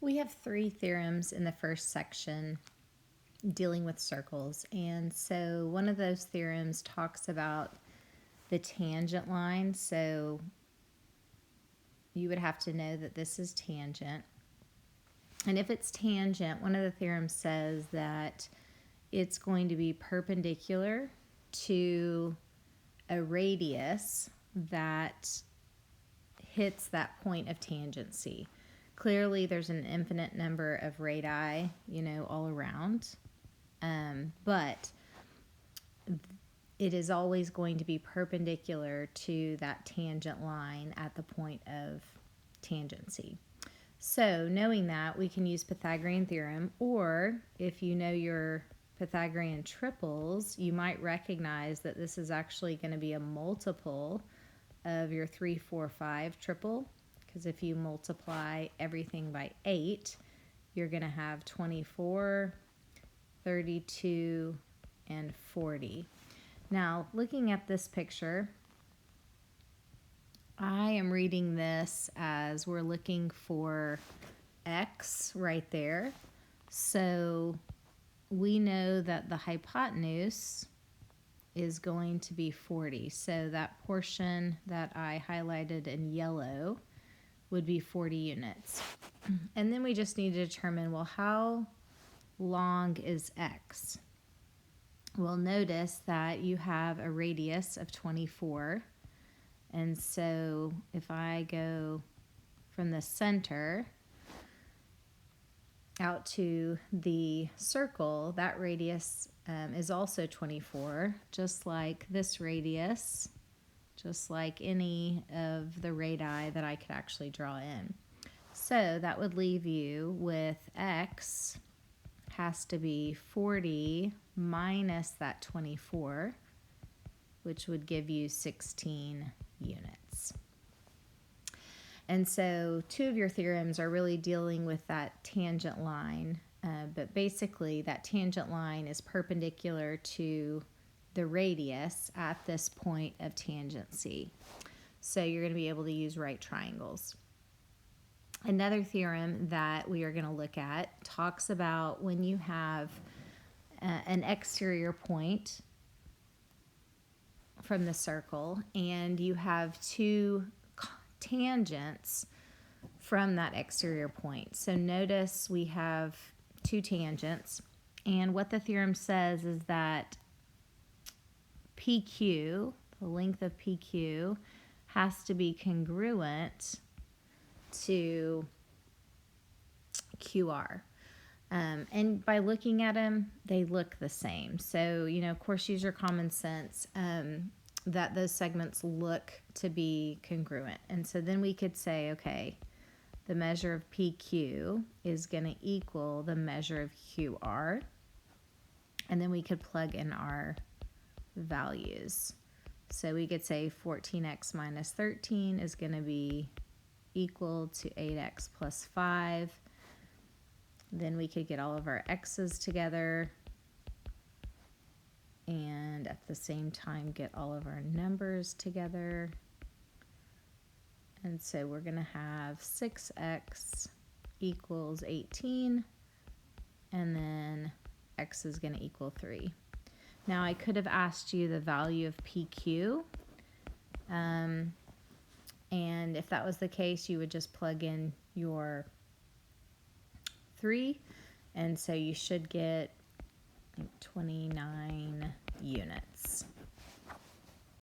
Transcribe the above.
We have 3 theorems in the first section dealing with circles. And so one of those theorems talks about the tangent line. So you would have to know that this is tangent. And if it's tangent, one of the theorems says that it's going to be perpendicular to a radius that hits that point of tangency. Clearly, there's an infinite number of radii, all around. But it is always going to be perpendicular to that tangent line at the point of tangency. So knowing that, we can use Pythagorean theorem, or if you know your Pythagorean triples, you might recognize that this is actually going to be a multiple of your 3, 4, 5 triple, because if you multiply everything by 8, you're going to have 24, 32, and 40. Now, looking at this picture, I am reading this as we're looking for x right there. So we know that the hypotenuse is going to be 40. So that portion that I highlighted in yellow would be 40 units. And then we just need to determine, well, how long is x? Well, notice that you have a radius of 24. And so if I go from the center out to the circle, that radius is also 24, just like this radius, just like any of the radii that I could actually draw in. So that would leave you with x has to be 40 minus that 24, which would give you 16 units. And so 2 of your theorems are really dealing with that tangent line, but basically that tangent line is perpendicular to the radius at this point of tangency. So you're going to be able to use right triangles. Another theorem that we are going to look at talks about when you have an exterior point from the circle and you have 2 tangents from that exterior point. So notice we have 2 tangents, and what the theorem says is that PQ, the length of PQ, has to be congruent to QR. And by looking at them, they look the same. So, of course, use your common sense that those segments look to be congruent. And so then we could say, okay, the measure of PQ is going to equal the measure of QR. And then we could plug in our values. So we could say 14x minus 13 is going to be equal to 8x plus 5. Then we could get all of our x's together and at the same time get all of our numbers together. And so we're going to have 6x equals 18, and then x is going to equal 3. Now I could have asked you the value of PQ, and if that was the case, you would just plug in your 3, and so you should get 29